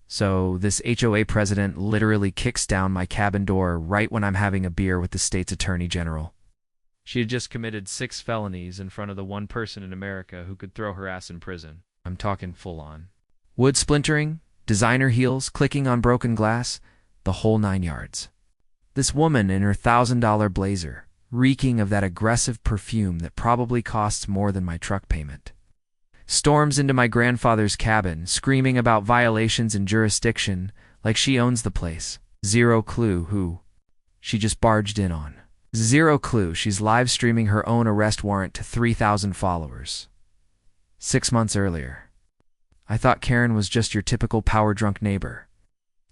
So this HOA president literally kicks down my cabin door right when I'm having a beer with the state's attorney general. She had just committed 6 felonies in front of the one person in America who could throw her ass in prison. I'm talking full on. Wood splintering, designer heels, clicking on broken glass, the whole 9 yards. This woman in her $1,000 blazer, reeking of that aggressive perfume that probably costs more than my truck payment, storms into my grandfather's cabin, screaming about violations in jurisdiction like she owns the place. Zero clue who she just barged in on. Zero clue she's live streaming her own arrest warrant to 3,000 followers. 6 months earlier, I thought Karen was just your typical power-drunk neighbor.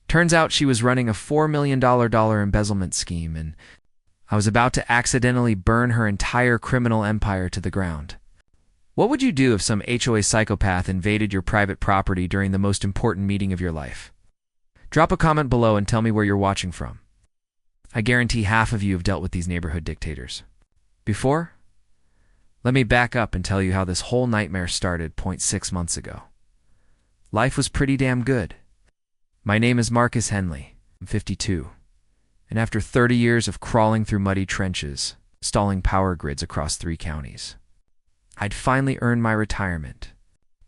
Turns out she was running a $4 million embezzlement scheme, and I was about to accidentally burn her entire criminal empire to the ground. What would you do if some HOA psychopath invaded your private property during the most important meeting of your life? Drop a comment below and tell me where you're watching from. I guarantee half of you have dealt with these neighborhood dictators before. Let me back up and tell you how this whole nightmare started 0.6 months ago. Life was pretty damn good. My name is Marcus Henley. I'm 52. And after 30 years of crawling through muddy trenches, installing power grids across 3 counties, I'd finally earned my retirement.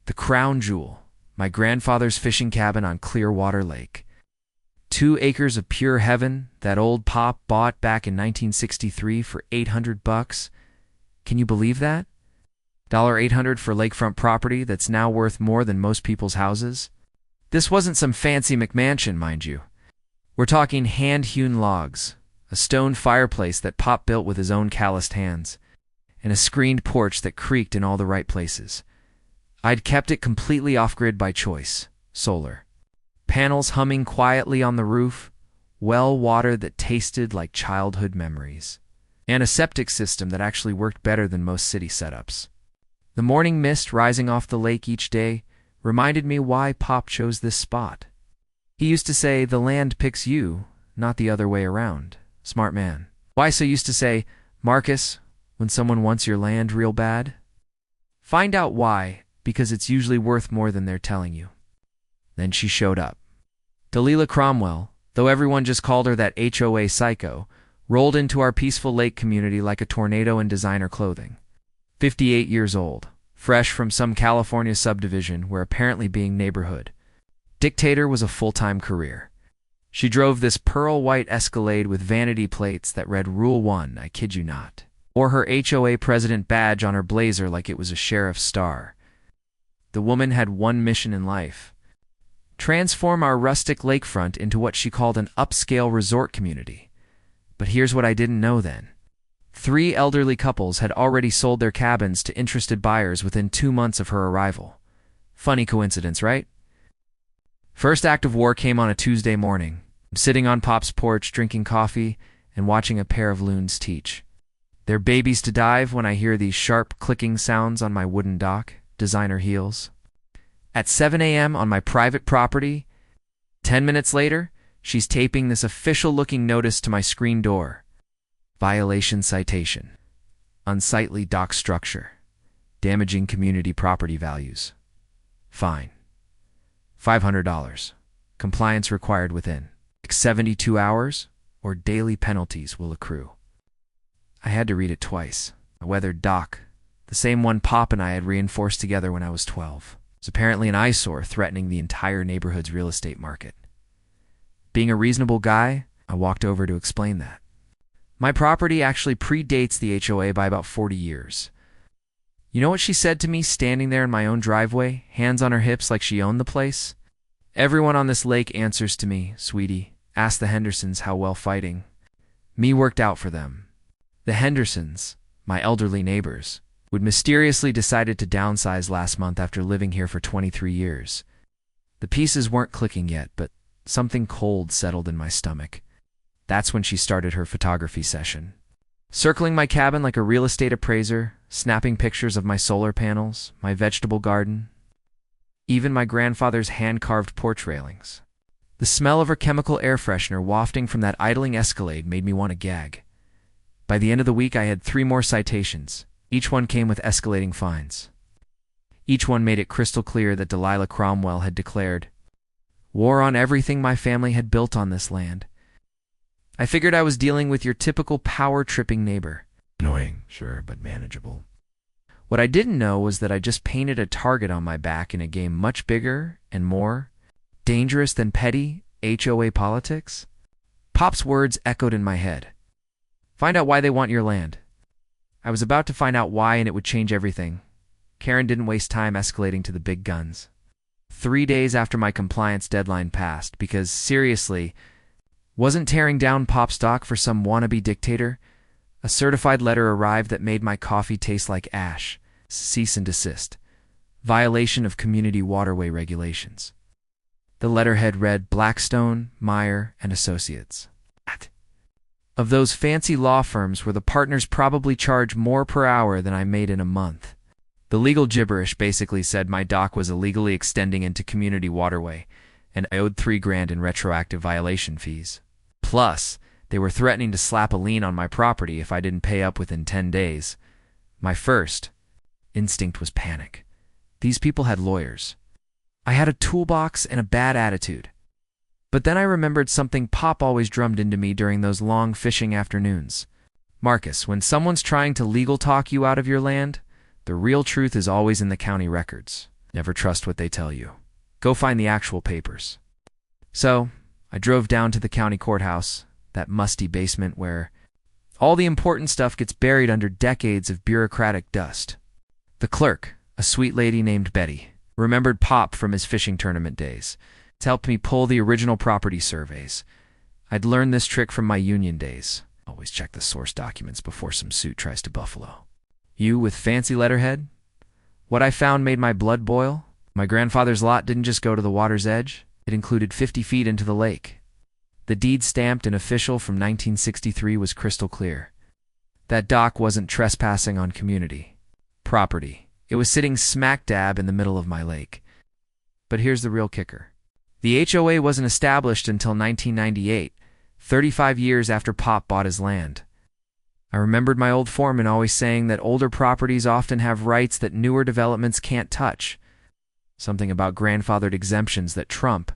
The crown jewel, my grandfather's fishing cabin on Clearwater Lake. 2 acres of pure heaven that old pop bought back in 1963 for $800. Can you believe that? $800 for lakefront property that's now worth more than most people's houses? This wasn't some fancy McMansion, mind you. We're talking hand-hewn logs, a stone fireplace that Pop built with his own calloused hands, and a screened porch that creaked in all the right places. I'd kept it completely off-grid by choice. Solar panels humming quietly on the roof, well water that tasted like childhood memories, and a septic system that actually worked better than most city setups. The morning mist rising off the lake each day reminded me why Pop chose this spot. He used to say, the land picks you, not the other way around. Smart man. Why so used to say, Marcus, when someone wants your land real bad? Find out why, because it's usually worth more than they're telling you. Then she showed up. Delilah Cromwell, though everyone just called her that HOA psycho, rolled into our peaceful lake community like a tornado in designer clothing. 58 years old, fresh from some California subdivision where apparently being neighborhood dictator was a full-time career. She drove this pearl-white Escalade with vanity plates that read Rule 1, I kid you not, or her HOA president badge on her blazer like it was a sheriff's star. The woman had one mission in life: transform our rustic lakefront into what she called an upscale resort community. But here's what I didn't know then. 3 elderly couples had already sold their cabins to interested buyers within 2 months of her arrival. Funny coincidence, right? First act of war came on a Tuesday morning. I'm sitting on Pop's porch drinking coffee and watching a pair of loons teach their babies to dive when I hear these sharp clicking sounds on my wooden dock, designer heels. At 7 a.m. on my private property, 10 minutes later, she's taping this official-looking notice to my screen door. Violation citation. Unsightly dock structure. Damaging community property values. Fine. $500. Compliance required within 72 hours, or daily penalties will accrue. I had to read it twice. A weathered dock, the same one Pop and I had reinforced together when I was 12. It's apparently an eyesore threatening the entire neighborhood's real estate market. Being a reasonable guy, I walked over to explain that. My property actually predates the HOA by about 40 years. You know what she said to me standing there in my own driveway, hands on her hips like she owned the place? Everyone on this lake answers to me, sweetie. Ask the Hendersons how well fighting. Me worked out for them. The Hendersons, my elderly neighbors, would mysteriously decided to downsize last month after living here for 23 years. The pieces weren't clicking yet, but something cold settled in my stomach. That's when she started her photography session. Circling my cabin like a real estate appraiser, snapping pictures of my solar panels, my vegetable garden, even my grandfather's hand-carved porch railings. The smell of her chemical air freshener wafting from that idling Escalade made me want to gag. By the end of the week, I had 3 more citations. Each one came with escalating fines. Each one made it crystal clear that Delilah Cromwell had declared, War on everything my family had built on this land. I figured I was dealing with your typical power-tripping neighbor. Annoying, sure, but manageable. What I didn't know was that I just painted a target on my back in a game much bigger and more dangerous than petty HOA politics. Pop's words echoed in my head. Find out why they want your land. I was about to find out why, and it would change everything. Karen didn't waste time escalating to the big guns. 3 days after my compliance deadline passed, because, seriously, wasn't tearing down Pop's dock for some wannabe dictator, a certified letter arrived that made my coffee taste like ash. Cease and desist. Violation of community waterway regulations. The letterhead read Blackstone, Meyer, and Associates. Of those fancy law firms where the partners probably charge more per hour than I made in a month. The legal gibberish basically said my dock was illegally extending into community waterway, and I owed $3,000 in retroactive violation fees. Plus, they were threatening to slap a lien on my property if I didn't pay up within 10 days. My first instinct was panic. These people had lawyers. I had a toolbox and a bad attitude. But then I remembered something Pop always drummed into me during those long fishing afternoons. Marcus, when someone's trying to legal talk you out of your land, the real truth is always in the county records. Never trust what they tell you. Go find the actual papers. So, I drove down to the county courthouse, that musty basement where all the important stuff gets buried under decades of bureaucratic dust. The clerk, a sweet lady named Betty, remembered Pop from his fishing tournament days. It's helped me pull the original property surveys. I'd learned this trick from my union days. Always check the source documents before some suit tries to buffalo. You with fancy letterhead? What I found made my blood boil. My grandfather's lot didn't just go to the water's edge. It included 50 feet into the lake. The deed stamped and official from 1963 was crystal clear. That dock wasn't trespassing on community property. It was sitting smack dab in the middle of my lake. But here's the real kicker. The HOA wasn't established until 1998, 35 years after Pop bought his land. I remembered my old foreman always saying that older properties often have rights that newer developments can't touch. Something about grandfathered exemptions that trump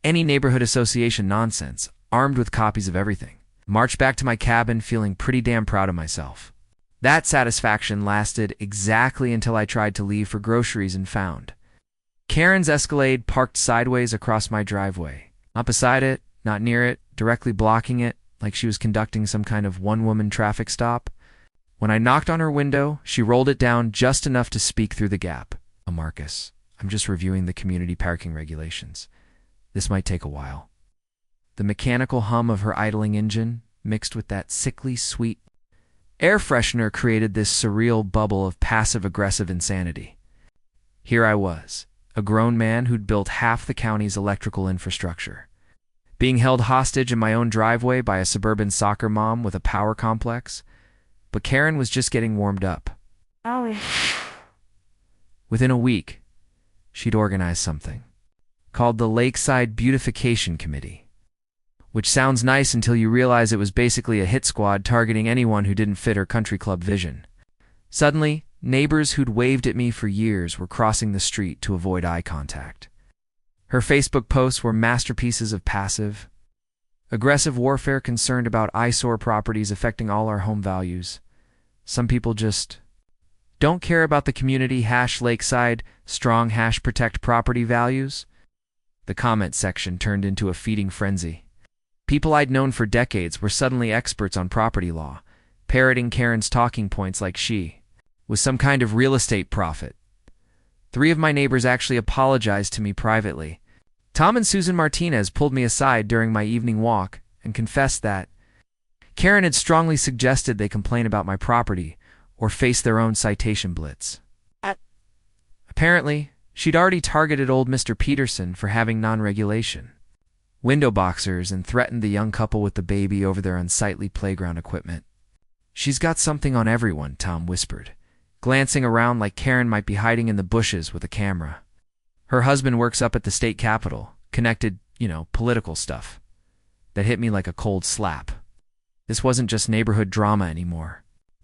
any neighborhood association nonsense, armed with copies of everything. Marched back to my cabin feeling pretty damn proud of myself. That satisfaction lasted exactly until I tried to leave for groceries and found Karen's Escalade parked sideways across my driveway. Not beside it, not near it, directly blocking it, like she was conducting some kind of one-woman traffic stop. When I knocked on her window, she rolled it down just enough to speak through the gap. Marcus, I'm just reviewing the community parking regulations. This might take a while. The mechanical hum of her idling engine, mixed with that sickly sweet air freshener, created this surreal bubble of passive-aggressive insanity. Here I was, a grown man who'd built half the county's electrical infrastructure, being held hostage in my own driveway by a suburban soccer mom with a power complex. But Karen was just getting warmed up. Within a week, she'd organized something called the Lakeside Beautification Committee, which sounds nice until you realize it was basically a hit squad targeting anyone who didn't fit her country club vision. Suddenly, neighbors who'd waved at me for years were crossing the street to avoid eye contact. Her Facebook posts were masterpieces of passive, aggressive warfare concerned about eyesore properties affecting all our home values. Some people just don't care about the community #Lakeside strong #protect property values. The comment section turned into a feeding frenzy. People I'd known for decades were suddenly experts on property law, parroting Karen's talking points like she was some kind of real estate prophet. 3 of my neighbors actually apologized to me privately. Tom and Susan Martinez pulled me aside during my evening walk and confessed that Karen had strongly suggested they complain about my property or face their own citation blitz. Apparently, she'd already targeted old Mr. Peterson for having non-regulation window boxers and threatened the young couple with the baby over their unsightly playground equipment. She's got something on everyone, Tom whispered, glancing around like Karen might be hiding in the bushes with a camera. Her husband works up at the state capitol, connected, political stuff. That hit me like a cold slap. This wasn't just neighborhood drama anymore.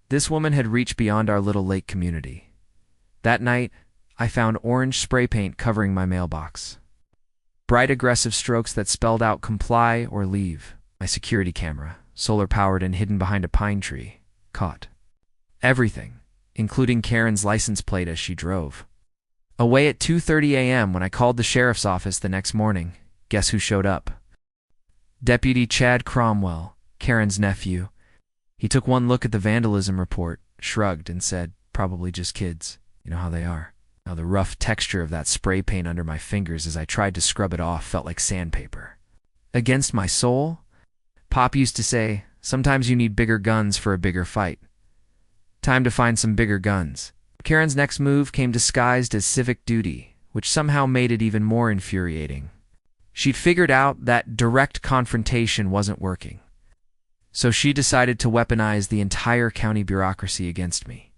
This woman had reached beyond our little lake community. That night, I found orange spray paint covering my mailbox. bright aggressive strokes that spelled out comply or leave. My security camera, solar-powered and hidden behind a pine tree, caught everything, including Karen's license plate as she drove. Away at 2:30 a.m. when I called the sheriff's office the next morning, guess who showed up? Deputy Chad Cromwell, Karen's nephew. He took one look at the vandalism report, shrugged, and said, "Probably just kids. You know how they are." Now the rough texture of that spray paint under my fingers as I tried to scrub it off felt like sandpaper. Against my soul? Pop used to say, sometimes you need bigger guns for a bigger fight. Time to find some bigger guns. Karen's next move came disguised as civic duty, which somehow made it even more infuriating. She'd figured out that direct confrontation wasn't working. So she decided to weaponize the entire county bureaucracy against me.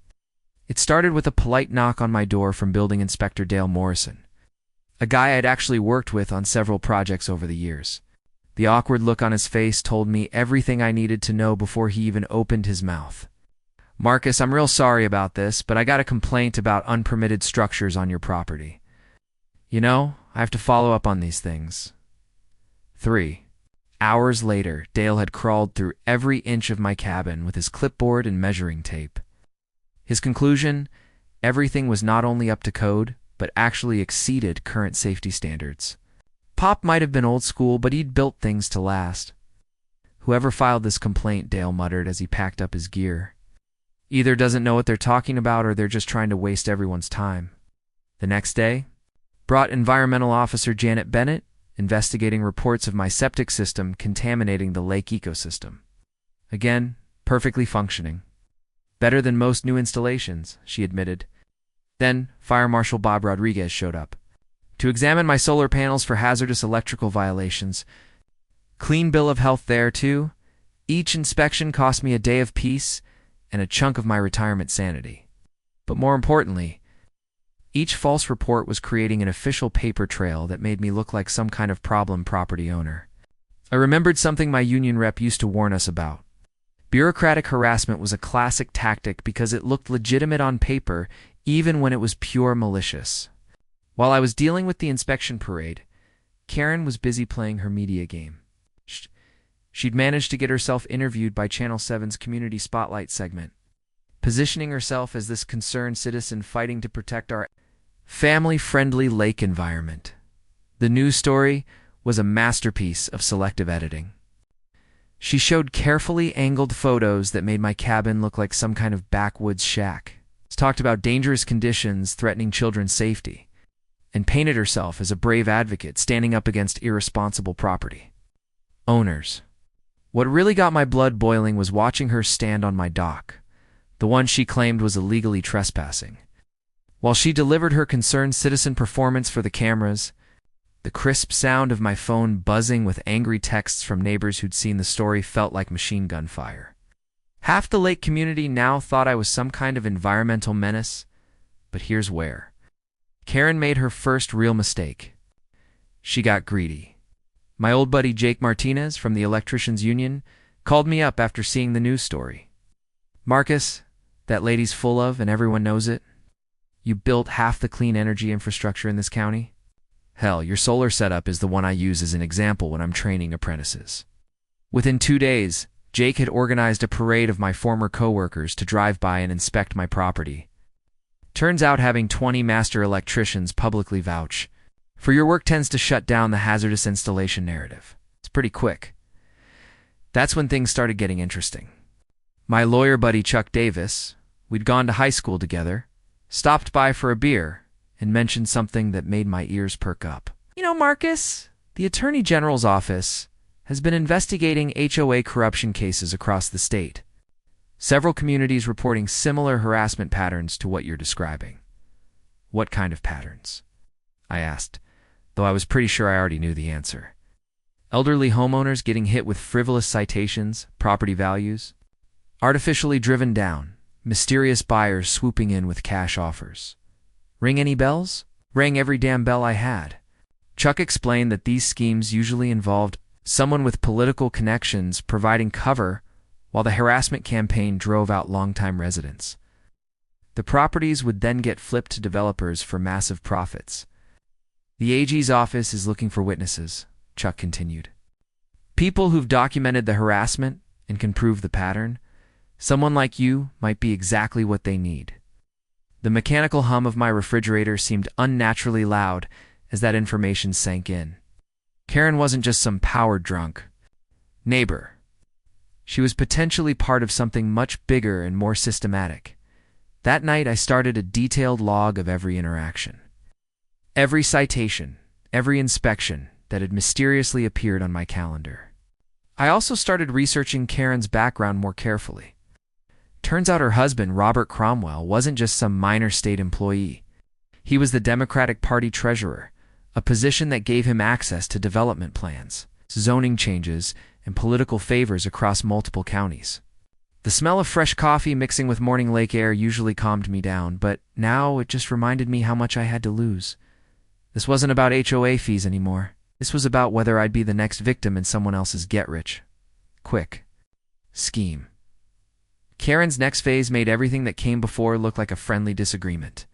It started with a polite knock on my door from Building Inspector Dale Morrison, a guy I'd actually worked with on several projects over the years. The awkward look on his face told me everything I needed to know before he even opened his mouth. "Marcus, I'm real sorry about this, but I got a complaint about unpermitted structures on your property. You know, I have to follow up on these things." 3 hours later, Dale had crawled through every inch of my cabin with his clipboard and measuring tape. His conclusion: everything was not only up to code, but actually exceeded current safety standards. Pop might have been old school, but he'd built things to last. "Whoever filed this complaint," Dale muttered as he packed up his gear, "either doesn't know what they're talking about or they're just trying to waste everyone's time." The next day brought Environmental Officer Janet Bennett, investigating reports of my septic system contaminating the lake ecosystem. Again, perfectly functioning. "Better than most new installations," she admitted. Then Fire Marshal Bob Rodriguez showed up to examine my solar panels for hazardous electrical violations. Clean bill of health there, too. Each inspection cost me a day of peace and a chunk of my retirement sanity. But more importantly, each false report was creating an official paper trail that made me look like some kind of problem property owner. I remembered something my union rep used to warn us about. Bureaucratic harassment was a classic tactic because it looked legitimate on paper, even when it was pure malicious. While I was dealing with the inspection parade, Karen was busy playing her media game. She'd managed to get herself interviewed by Channel 7's Community Spotlight segment, positioning herself as this concerned citizen fighting to protect our family-friendly lake environment. The news story was a masterpiece of selective editing. She showed carefully angled photos that made my cabin look like some kind of backwoods shack, talked about dangerous conditions threatening children's safety, and painted herself as a brave advocate standing up against irresponsible property owners. What really got my blood boiling was watching her stand on my dock, the one she claimed was illegally trespassing. While she delivered her concerned citizen performance for the cameras, the crisp sound of my phone buzzing with angry texts from neighbors who'd seen the story felt like machine gun fire. Half the lake community now thought I was some kind of environmental menace, but here's where Karen made her first real mistake. She got greedy. My old buddy Jake Martinez from the Electricians Union called me up after seeing the news story. "Marcus, that lady's full of, and everyone knows it. You built half the clean energy infrastructure in this county. Hell, your solar setup is the one I use as an example when I'm training apprentices." Within 2 days, Jake had organized a parade of my former coworkers to drive by and inspect my property. Turns out having 20 master electricians publicly vouch for your work tends to shut down the hazardous installation narrative. It's pretty quick. That's when things started getting interesting. My lawyer buddy Chuck Davis, we'd gone to high school together, stopped by for a beer and mentioned something that made my ears perk up. "You know, Marcus, the Attorney General's office has been investigating HOA corruption cases across the state. Several communities reporting similar harassment patterns to what you're describing." "What kind of patterns?" I asked, though I was pretty sure I already knew the answer. Elderly homeowners getting hit with frivolous citations, property values, artificially driven down, mysterious buyers swooping in with cash offers. Ring any bells? Rang every damn bell I had. Chuck explained that these schemes usually involved someone with political connections providing cover while the harassment campaign drove out longtime residents. The properties would then get flipped to developers for massive profits. The AG's office is looking for witnesses, Chuck continued. People who've documented the harassment and can prove the pattern. Someone like you might be exactly what they need. The mechanical hum of my refrigerator seemed unnaturally loud as that information sank in. Karen wasn't just some power drunk neighbor. She was potentially part of something much bigger and more systematic. That night, I started a detailed log of every interaction. Every citation, every inspection that had mysteriously appeared on my calendar. I also started researching Karen's background more carefully. Turns out her husband, Robert Cromwell, wasn't just some minor state employee. He was the Democratic Party treasurer, a position that gave him access to development plans, zoning changes, and political favors across multiple counties. The smell of fresh coffee mixing with morning lake air usually calmed me down, but now it just reminded me how much I had to lose. This wasn't about HOA fees anymore. This was about whether I'd be the next victim in someone else's get-rich-quick scheme. Karen's next phase made everything that came before look like a friendly disagreement.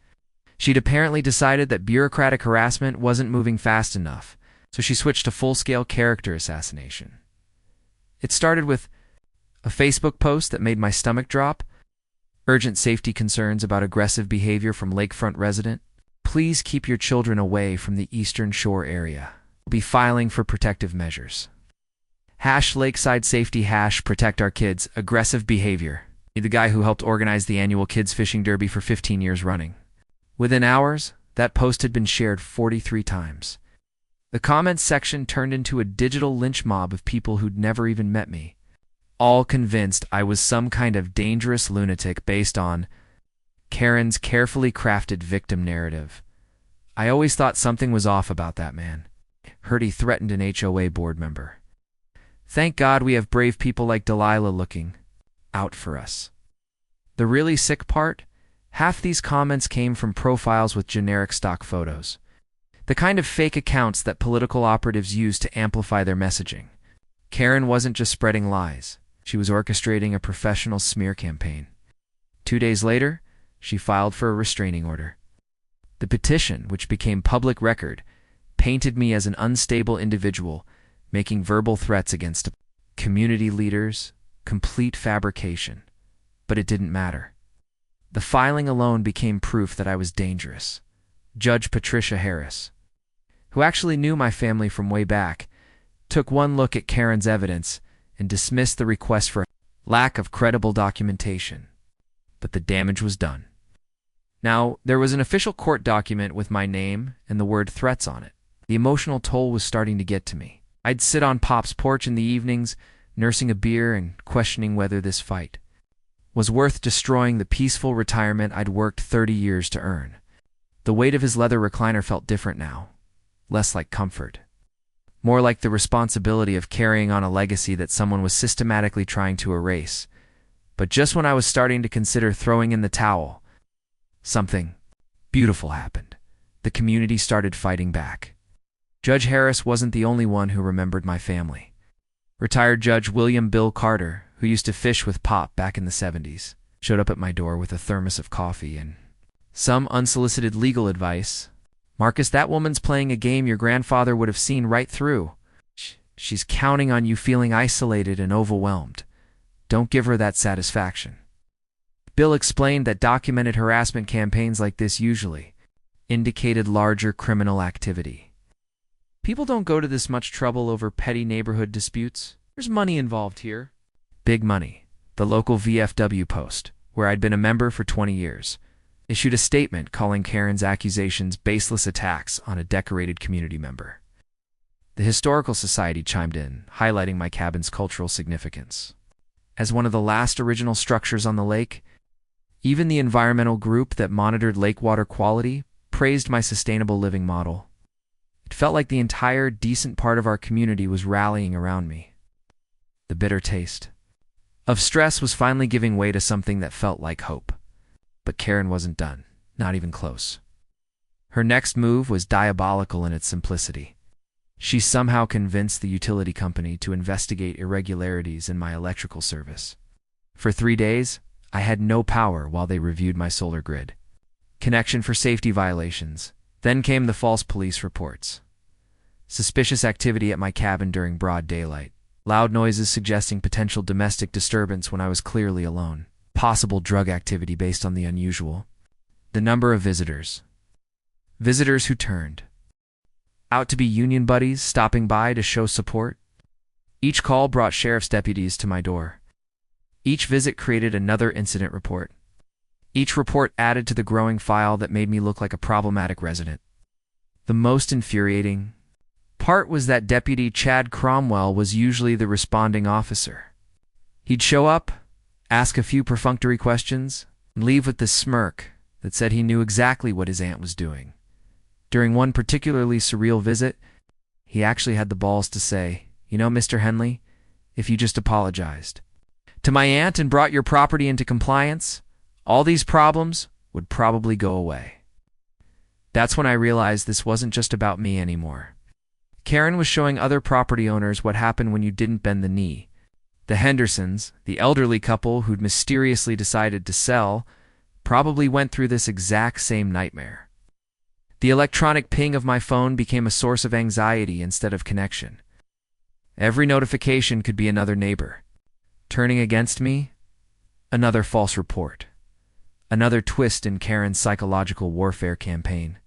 She'd apparently decided that bureaucratic harassment wasn't moving fast enough, so she switched to full-scale character assassination. It started with a Facebook post that made my stomach drop, urgent safety concerns about aggressive behavior from lakefront resident. Please keep your children away from the Eastern Shore area. We'll be filing for protective measures. #Lakeside Safety #Protect Our Kids. Aggressive behavior. The guy who helped organize the annual kids fishing derby for 15 years running. Within hours, that post had been shared 43 times. The comments section turned into a digital lynch mob of people who'd never even met me, all convinced I was some kind of dangerous lunatic based on Karen's carefully crafted victim narrative. I always thought something was off about that man. Heard he threatened an HOA board member. Thank God we have brave people like Delilah looking out for us. The really sick part? Half these comments came from profiles with generic stock photos. The kind of fake accounts that political operatives use to amplify their messaging. Karen wasn't just spreading lies. She was orchestrating a professional smear campaign. 2 days later, she filed for a restraining order. The petition, which became public record, painted me as an unstable individual, making verbal threats against community leaders, complete fabrication. But it didn't matter. The filing alone became proof that I was dangerous. Judge Patricia Harris, who actually knew my family from way back, took one look at Karen's evidence and dismissed the request for lack of credible documentation. But the damage was done. Now, there was an official court document with my name and the word threats on it. The emotional toll was starting to get to me. I'd sit on Pop's porch in the evenings, nursing a beer and questioning whether this fight was worth destroying the peaceful retirement I'd worked 30 years to earn. The weight of his leather recliner felt different now, less like comfort, more like the responsibility of carrying on a legacy that someone was systematically trying to erase. But just when I was starting to consider throwing in the towel, something beautiful happened. The community started fighting back. Judge Harris wasn't the only one who remembered my family. Retired Judge William Bill Carter, who used to fish with Pop back in the 70s, showed up at my door with a thermos of coffee and some unsolicited legal advice. Marcus, that woman's playing a game your grandfather would have seen right through. She's counting on you feeling isolated and overwhelmed. Don't give her that satisfaction. Bill explained that documented harassment campaigns like this usually indicated larger criminal activity. People don't go to this much trouble over petty neighborhood disputes. There's money involved here. Big money. The local VFW Post, where I'd been a member for 20 years, issued a statement calling Karen's accusations baseless attacks on a decorated community member. The Historical Society chimed in, highlighting my cabin's cultural significance. As one of the last original structures on the lake, even the environmental group that monitored lake water quality praised my sustainable living model. It felt like the entire decent part of our community was rallying around me. The bitter taste of stress was finally giving way to something that felt like hope. But Karen wasn't done, not even close. Her next move was diabolical in its simplicity. She somehow convinced the utility company to investigate irregularities in my electrical service. For 3 days, I had no power while they reviewed my solar grid. Connection for safety violations, Then came the false police reports. Suspicious activity at my cabin during broad daylight. Loud noises suggesting potential domestic disturbance when I was clearly alone. Possible drug activity based on the unusual. The number of visitors. Visitors who turned out to be union buddies stopping by to show support. Each call brought sheriff's deputies to my door. Each visit created another incident report. Each report added to the growing file that made me look like a problematic resident. The most infuriating part was that Deputy Chad Cromwell was usually the responding officer. He'd show up, ask a few perfunctory questions, and leave with this smirk that said he knew exactly what his aunt was doing. During one particularly surreal visit, he actually had the balls to say, "You know, Mr. Henley, if you just apologized to my aunt and brought your property into compliance, all these problems would probably go away." That's when I realized this wasn't just about me anymore. Karen was showing other property owners what happened when you didn't bend the knee. The Hendersons, the elderly couple who'd mysteriously decided to sell, probably went through this exact same nightmare. The electronic ping of my phone became a source of anxiety instead of connection. Every notification could be another neighbor turning against me, another false report, another twist in Karen's psychological warfare campaign.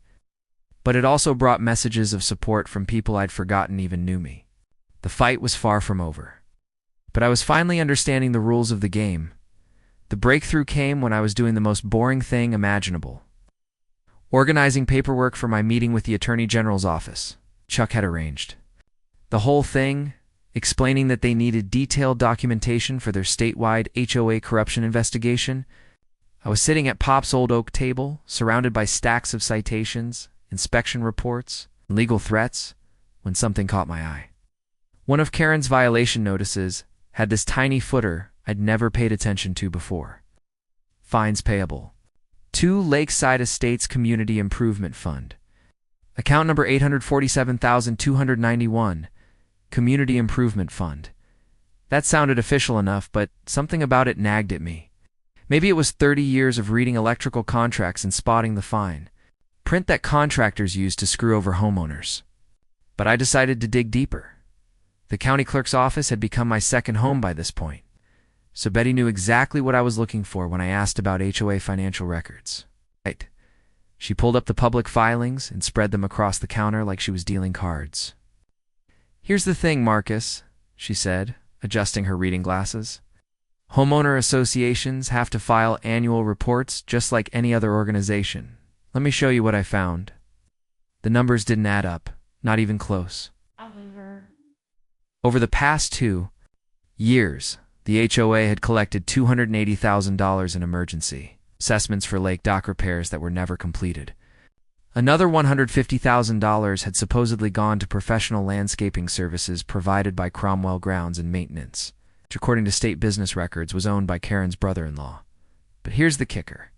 But it also brought messages of support from people I'd forgotten even knew me. The fight was far from over. But I was finally understanding the rules of the game. The breakthrough came when I was doing the most boring thing imaginable. Organizing paperwork for my meeting with the Attorney General's office. Chuck had arranged. The whole thing, explaining that they needed detailed documentation for their statewide HOA corruption investigation. I was sitting at Pop's old oak table, surrounded by stacks of citations, inspection reports, and legal threats, when something caught my eye. One of Karen's violation notices had this tiny footer I'd never paid attention to before. Fines payable to Lakeside Estates Community Improvement Fund. Account number 847,291, Community Improvement Fund. That sounded official enough, but something about it nagged at me. Maybe it was 30 years of reading electrical contracts and spotting the fine print that contractors use to screw over homeowners. But I decided to dig deeper. The county clerk's office had become my second home by this point, so Betty knew exactly what I was looking for when I asked about HOA financial records. Right. She pulled up the public filings and spread them across the counter like she was dealing cards. "Here's the thing, Marcus," she said, adjusting her reading glasses. "Homeowner associations have to file annual reports just like any other organization. Let me show you what I found." The numbers didn't add up, not even close. Over the past 2 years, the HOA had collected $280,000 in emergency assessments for lake dock repairs that were never completed. Another $150,000 had supposedly gone to professional landscaping services provided by Cromwell Grounds and Maintenance, which according to state business records was owned by Karen's brother-in-law. But here's the kicker.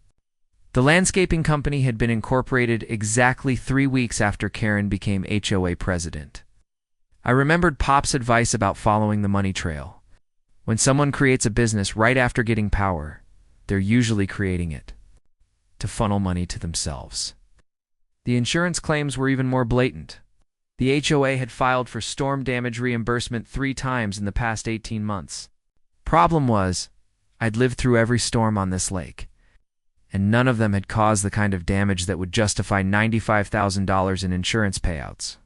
The landscaping company had been incorporated exactly 3 weeks after Karen became HOA president. I remembered Pop's advice about following the money trail. When someone creates a business right after getting power, they're usually creating it to funnel money to themselves. The insurance claims were even more blatant. The HOA had filed for storm damage reimbursement 3 times in the past 18 months. Problem was, I'd lived through every storm on this lake, and none of them had caused the kind of damage that would justify $95,000 in insurance payouts.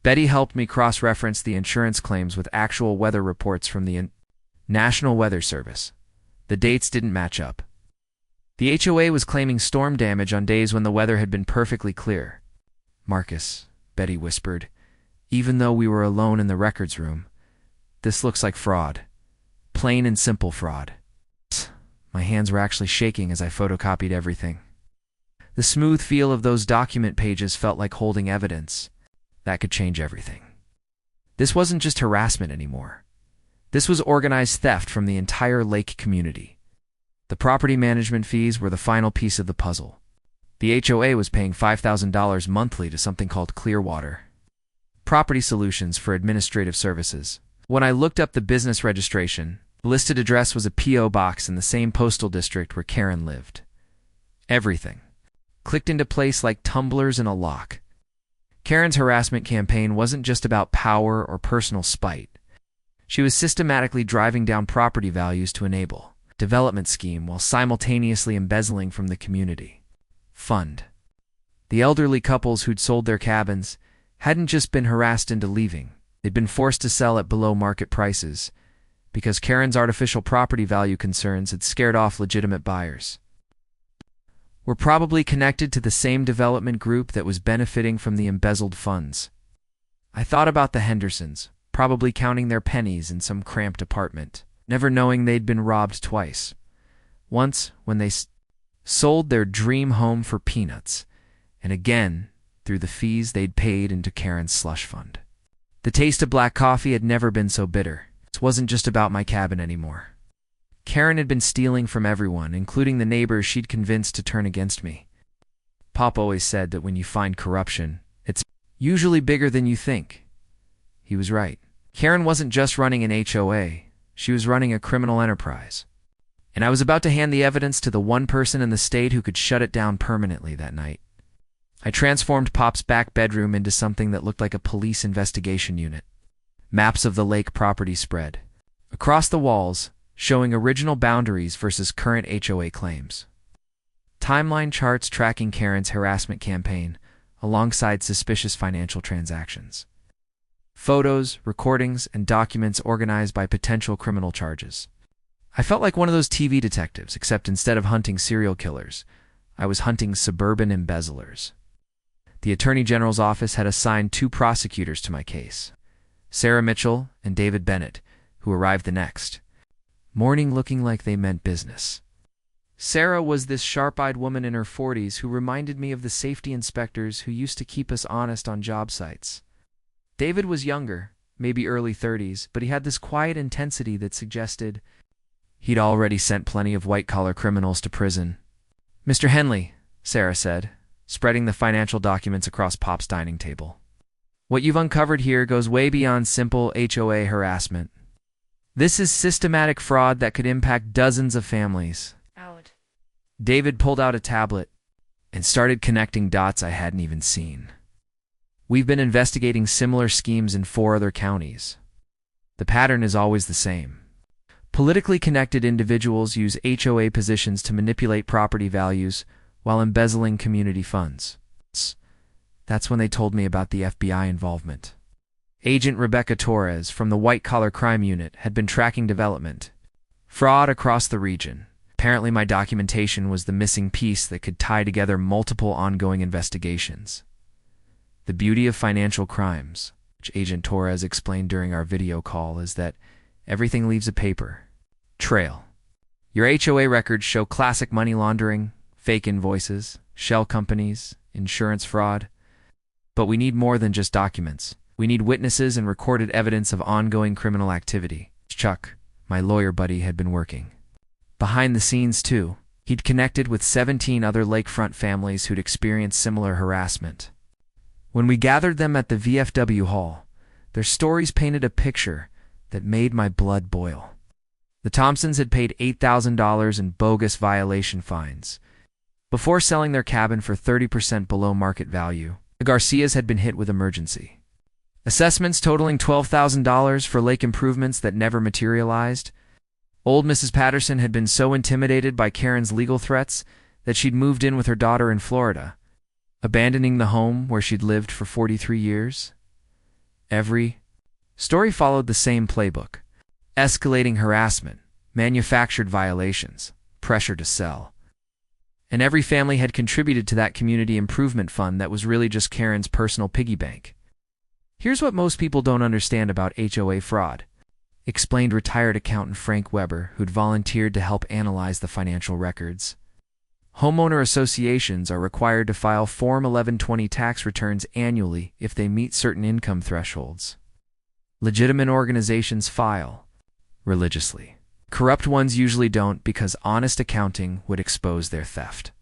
Betty helped me cross-reference the insurance claims with actual weather reports from the National Weather Service. The dates didn't match up. The HOA was claiming storm damage on days when the weather had been perfectly clear. "Marcus," Betty whispered, "even though we were alone in the records room, this looks like fraud. Plain and simple fraud." My hands were actually shaking as I photocopied everything. The smooth feel of those document pages felt like holding evidence that could change everything. This wasn't just harassment anymore. This was organized theft from the entire lake community. The property management fees were the final piece of the puzzle. The HOA was paying $5,000 monthly to something called Clearwater Property Solutions for administrative services. When I looked up the business registration, the listed address was a P.O. box in the same postal district where Karen lived. Everything clicked into place like tumblers in a lock. Karen's harassment campaign wasn't just about power or personal spite. She was systematically driving down property values to enable a development scheme while simultaneously embezzling from the community fund. The elderly couples who'd sold their cabins hadn't just been harassed into leaving. They'd been forced to sell at below market prices because Karen's artificial property value concerns had scared off legitimate buyers. We're probably connected to the same development group that was benefiting from the embezzled funds. I thought about the Hendersons, probably counting their pennies in some cramped apartment, never knowing they'd been robbed twice. Once, when they sold their dream home for peanuts, and again, through the fees they'd paid into Karen's slush fund. The taste of black coffee had never been so bitter. It wasn't just about my cabin anymore. Karen had been stealing from everyone, including the neighbors she'd convinced to turn against me. Pop always said that when you find corruption, it's usually bigger than you think. He was right. Karen wasn't just running an HOA, she was running a criminal enterprise. And I was about to hand the evidence to the one person in the state who could shut it down permanently that night. I transformed Pop's back bedroom into something that looked like a police investigation unit. Maps of the lake property spread across the walls, showing original boundaries versus current HOA claims. Timeline charts tracking Karen's harassment campaign alongside suspicious financial transactions. Photos, recordings, and documents organized by potential criminal charges. I felt like one of those TV detectives, except instead of hunting serial killers, I was hunting suburban embezzlers. The Attorney General's office had assigned 2 prosecutors to my case, Sarah Mitchell and David Bennett, who arrived the next morning looking like they meant business. Sarah was this sharp-eyed woman in her 40s who reminded me of the safety inspectors who used to keep us honest on job sites. David was younger, maybe early 30s, but he had this quiet intensity that suggested he'd already sent plenty of white-collar criminals to prison. "Mr. Henley," Sarah said, spreading the financial documents across Pop's dining table. "What you've uncovered here goes way beyond simple HOA harassment. This is systematic fraud that could impact dozens of families." Out. David pulled out a tablet and started connecting dots I hadn't even seen. "We've been investigating similar schemes in 4 other counties. The pattern is always the same. Politically connected individuals use HOA positions to manipulate property values while embezzling community funds." That's when they told me about the FBI involvement. Agent Rebecca Torres from the White Collar Crime Unit had been tracking development fraud across the region. Apparently my documentation was the missing piece that could tie together multiple ongoing investigations. The beauty of financial crimes, which Agent Torres explained during our video call, is that everything leaves a paper trail. Your HOA records show classic money laundering, fake invoices, shell companies, insurance fraud. But we need more than just documents. We need witnesses and recorded evidence of ongoing criminal activity. Chuck, my lawyer buddy, had been working behind the scenes too. He'd connected with 17 other lakefront families who'd experienced similar harassment. When we gathered them at the VFW hall, their stories painted a picture that made my blood boil. The Thompsons had paid $8,000 in bogus violation fines before selling their cabin for 30% below market value. The Garcias had been hit with emergency assessments totaling $12,000 for lake improvements that never materialized. Old Mrs. Patterson had been so intimidated by Karen's legal threats that she'd moved in with her daughter in Florida, abandoning the home where she'd lived for 43 years. Every story followed the same playbook: escalating harassment, manufactured violations, pressure to sell. And every family had contributed to that community improvement fund that was really just Karen's personal piggy bank. "Here's what most people don't understand about HOA fraud," explained retired accountant Frank Weber, who'd volunteered to help analyze the financial records. Homeowner associations are required to file Form 1120 tax returns annually if they meet certain income thresholds. Legitimate organizations file religiously. Corrupt ones usually don't because honest accounting would expose their theft.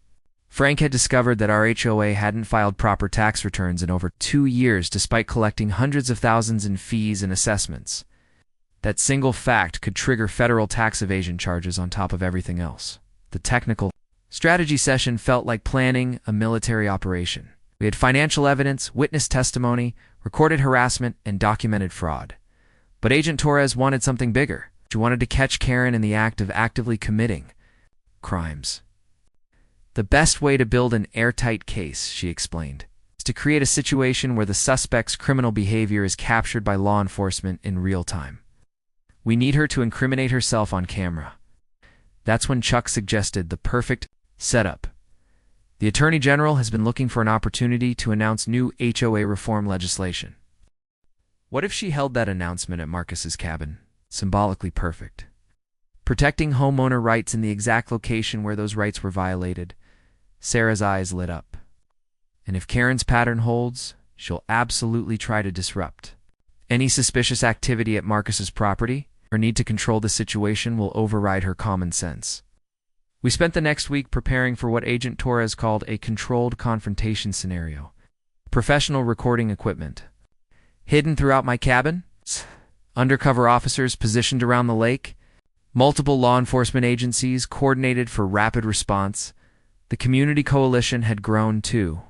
Frank had discovered that our HOA hadn't filed proper tax returns in over 2 years despite collecting hundreds of thousands in fees and assessments. That single fact could trigger federal tax evasion charges on top of everything else. The technical Strategy session felt like planning a military operation. We had financial evidence, witness testimony, recorded harassment, and documented fraud. But Agent Torres wanted something bigger. She wanted to catch Karen in the act of actively committing crimes. The best way to build an airtight case, she explained, is to create a situation where the suspect's criminal behavior is captured by law enforcement in real time. We need her to incriminate herself on camera. That's when Chuck suggested the perfect setup. The Attorney General has been looking for an opportunity to announce new HOA reform legislation. What if she held that announcement at Marcus's cabin? Symbolically perfect. Protecting homeowner rights in the exact location where those rights were violated. Sarah's eyes lit up. And if Karen's pattern holds, she'll absolutely try to disrupt. Any suspicious activity at Marcus's property or need to control the situation will override her common sense. We spent the next week preparing for what Agent Torres called a controlled confrontation scenario. Professional recording equipment. Hidden throughout my cabin, undercover officers positioned around the lake, multiple law enforcement agencies coordinated for rapid response. The community coalition had grown too.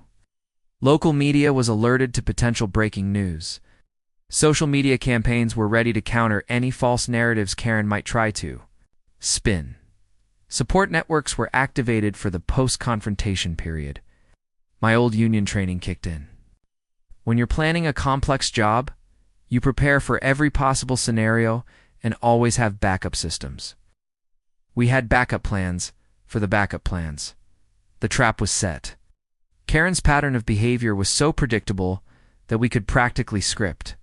Local media was alerted to potential breaking news. Social media campaigns were ready to counter any false narratives Karen might try to spin. Support networks were activated for the post-confrontation period. My old union training kicked in. When you're planning a complex job, you prepare for every possible scenario and always have backup systems. We had backup plans for the backup plans. The trap was set. Karen's pattern of behavior was so predictable that we could practically script.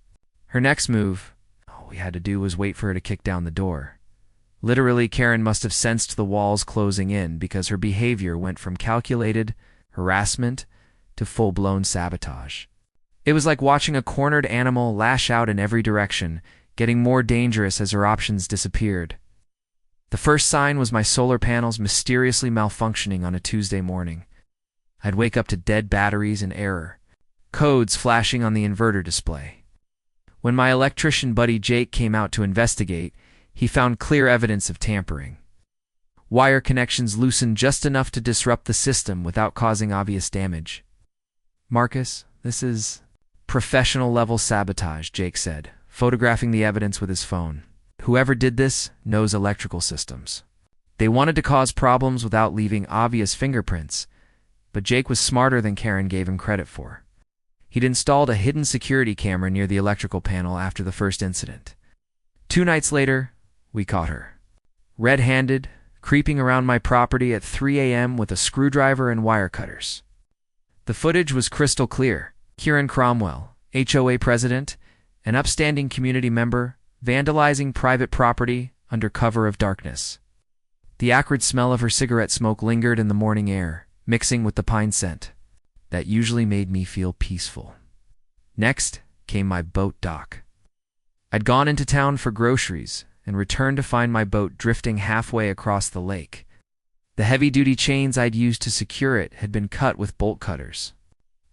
Her next move, all we had to do was wait for her to kick down the door. Literally, Karen must have sensed the walls closing in because her behavior went from calculated harassment to full-blown sabotage. It was like watching a cornered animal lash out in every direction, getting more dangerous as her options disappeared. The first sign was my solar panels mysteriously malfunctioning on a Tuesday morning. I'd wake up to dead batteries and error, codes flashing on the inverter display. When my electrician buddy Jake came out to investigate, he found clear evidence of tampering. Wire connections loosened just enough to disrupt the system without causing obvious damage. "Marcus, this is professional-level sabotage," Jake said, photographing the evidence with his phone. "Whoever did this knows electrical systems. They wanted to cause problems without leaving obvious fingerprints, but Jake was smarter than Karen gave him credit for. He'd installed a hidden security camera near the electrical panel after the first incident. 2 nights later, we caught her. Red-handed, creeping around my property at 3 a.m. with a screwdriver and wire cutters. The footage was crystal clear. Kieran Cromwell, HOA president, an upstanding community member, vandalizing private property under cover of darkness. The acrid smell of her cigarette smoke lingered in the morning air, mixing with the pine scent. That usually made me feel peaceful. Next came my boat dock. I'd gone into town for groceries and returned to find my boat drifting halfway across the lake. The heavy-duty chains I'd used to secure it had been cut with bolt cutters.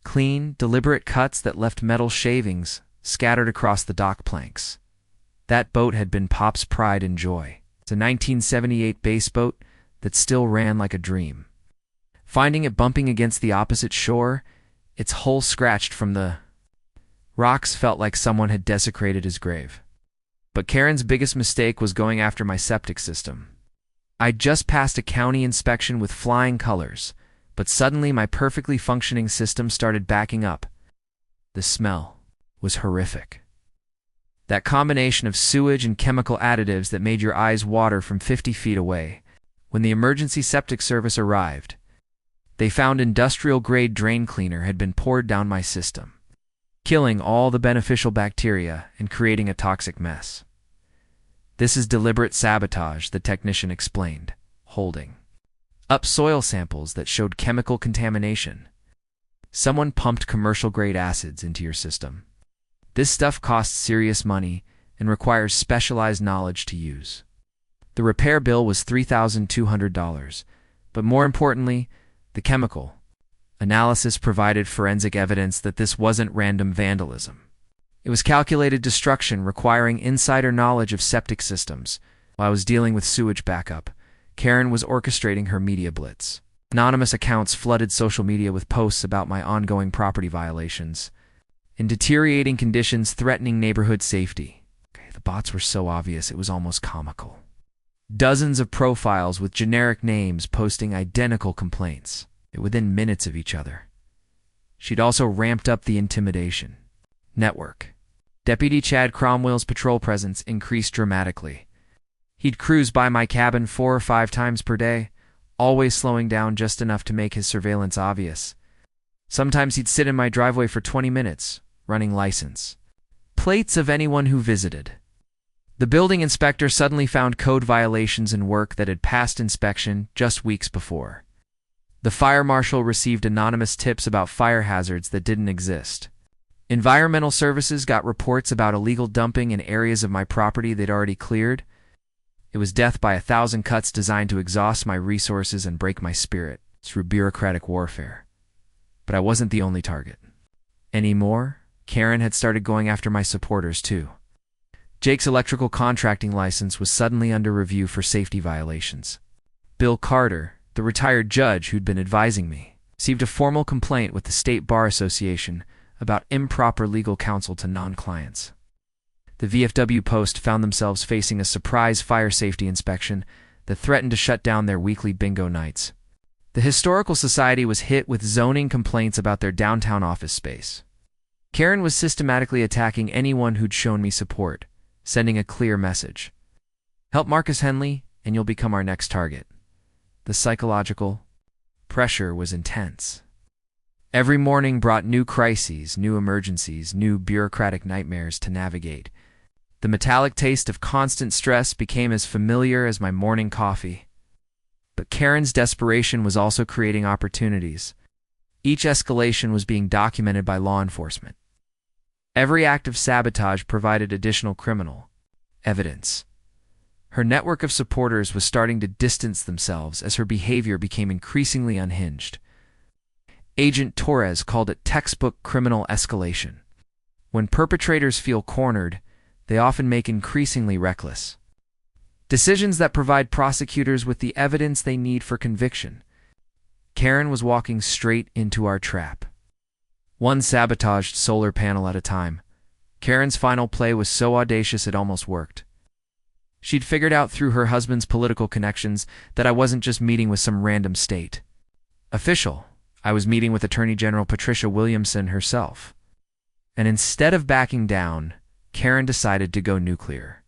Clean, deliberate cuts that left metal shavings scattered across the dock planks. That boat had been Pop's pride and joy. It's a 1978 base boat that still ran like a dream. Finding it bumping against the opposite shore, its hull scratched from the rocks felt like someone had desecrated his grave. But Karen's biggest mistake was going after my septic system. I'd just passed a county inspection with flying colors, but suddenly my perfectly functioning system started backing up. The smell was horrific. That combination of sewage and chemical additives that made your eyes water from 50 feet away. When the emergency septic service arrived, they found industrial-grade drain cleaner had been poured down my system, killing all the beneficial bacteria and creating a toxic mess. "This is deliberate sabotage," the technician explained, holding up soil samples that showed chemical contamination. "Someone pumped commercial-grade acids into your system. This stuff costs serious money and requires specialized knowledge to use." The repair bill was $3,200, but more importantly, the chemical analysis provided forensic evidence that this wasn't random vandalism. It was calculated destruction requiring insider knowledge of septic systems. While I was dealing with sewage backup, Karen was orchestrating her media blitz. Anonymous accounts flooded social media with posts about my ongoing property violations and deteriorating conditions threatening neighborhood safety. The bots were so obvious it was almost comical. Dozens of profiles with generic names posting identical complaints within minutes of each other. She'd also ramped up the intimidation. Network. Deputy Chad Cromwell's patrol presence increased dramatically. He'd cruise by my cabin 4 or 5 times per day, always slowing down just enough to make his surveillance obvious. Sometimes he'd sit in my driveway for 20 minutes, running license plates of anyone who visited. The building inspector suddenly found code violations in work that had passed inspection just weeks before. The fire marshal received anonymous tips about fire hazards that didn't exist. Environmental services got reports about illegal dumping in areas of my property they'd already cleared. It was death by 1,000 cuts designed to exhaust my resources and break my spirit through bureaucratic warfare. But I wasn't the only target. Anymore, Karen had started going after my supporters too. Jake's electrical contracting license was suddenly under review for safety violations. Bill Carter, the retired judge who'd been advising me, received a formal complaint with the State Bar Association about improper legal counsel to non-clients. The VFW Post found themselves facing a surprise fire safety inspection that threatened to shut down their weekly bingo nights. The Historical Society was hit with zoning complaints about their downtown office space. Karen was systematically attacking anyone who'd shown me support, sending a clear message. Help Marcus Henley, and you'll become our next target. The psychological pressure was intense. Every morning brought new crises, new emergencies, new bureaucratic nightmares to navigate. The metallic taste of constant stress became as familiar as my morning coffee. But Karen's desperation was also creating opportunities. Each escalation was being documented by law enforcement. Every act of sabotage provided additional criminal evidence. Her network of supporters was starting to distance themselves as her behavior became increasingly unhinged. Agent Torres called it textbook criminal escalation. When perpetrators feel cornered, they often make increasingly reckless decisions that provide prosecutors with the evidence they need for conviction. Karen was walking straight into our trap. One sabotaged solar panel at a time. Karen's final play was so audacious it almost worked. She'd figured out through her husband's political connections that I wasn't just meeting with some random state official. I was meeting with Attorney General Patricia Williamson herself. And instead of backing down, Karen decided to go nuclear.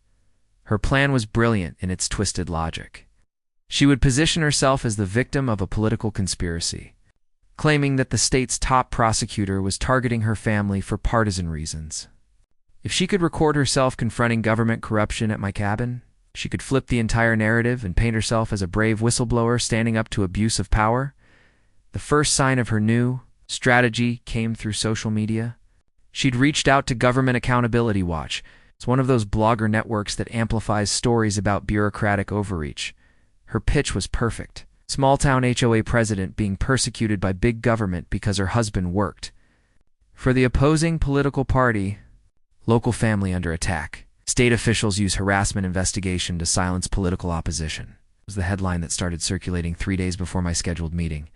Her plan was brilliant in its twisted logic. She would position herself as the victim of a political conspiracy, claiming that the state's top prosecutor was targeting her family for partisan reasons. If she could record herself confronting government corruption at my cabin, she could flip the entire narrative and paint herself as a brave whistleblower standing up to abuse of power. The first sign of her new strategy came through social media. She'd reached out to Government Accountability Watch. It's one of those blogger networks that amplifies stories about bureaucratic overreach. Her pitch was perfect. Small-town HOA president being persecuted by big government because her husband worked for the opposing political party. Local family under attack. State officials use harassment investigation to silence political opposition. It was the headline that started circulating 3 days before my scheduled meeting.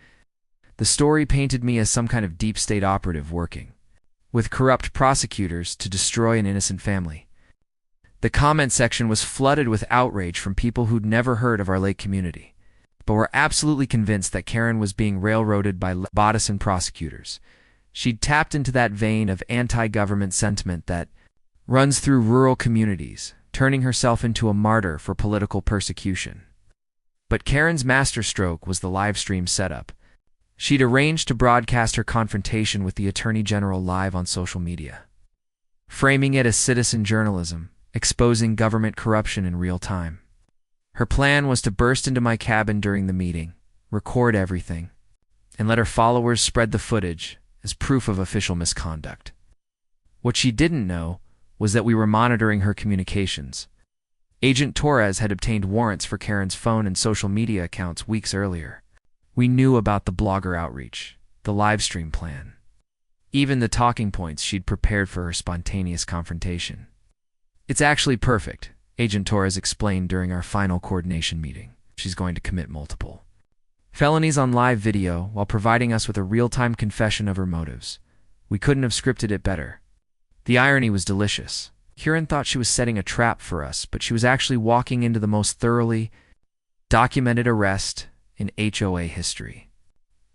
The story painted me as some kind of deep state operative working with corrupt prosecutors to destroy an innocent family. The comment section was flooded with outrage from people who'd never heard of our lake community, but were absolutely convinced that Karen was being railroaded by partisan prosecutors. She'd tapped into that vein of anti-government sentiment that runs through rural communities, turning herself into a martyr for political persecution. But Karen's masterstroke was the live stream setup. She'd arranged to broadcast her confrontation with the Attorney General live on social media, framing it as citizen journalism, exposing government corruption in real time. Her plan was to burst into my cabin during the meeting, record everything, and let her followers spread the footage as proof of official misconduct. What she didn't know was that we were monitoring her communications. Agent Torres had obtained warrants for Karen's phone and social media accounts weeks earlier. We knew about the blogger outreach, the livestream plan, even the talking points she'd prepared for her spontaneous confrontation. It's actually perfect, Agent Torres explained during our final coordination meeting. She's going to commit multiple Felonies on live video while providing us with a real-time confession of her motives. We couldn't have scripted it better. The irony was delicious. Karen thought she was setting a trap for us, but she was actually walking into the most thoroughly documented arrest in HOA history.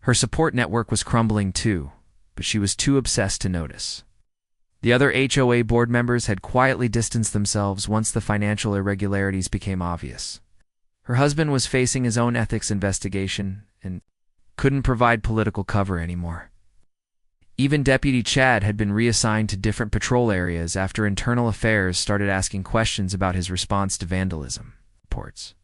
Her support network was crumbling too, but she was too obsessed to notice. The other HOA board members had quietly distanced themselves once the financial irregularities became obvious. Her husband was facing his own ethics investigation and couldn't provide political cover anymore. Even Deputy Chad had been reassigned to different patrol areas after Internal Affairs started asking questions about his response to vandalism reports.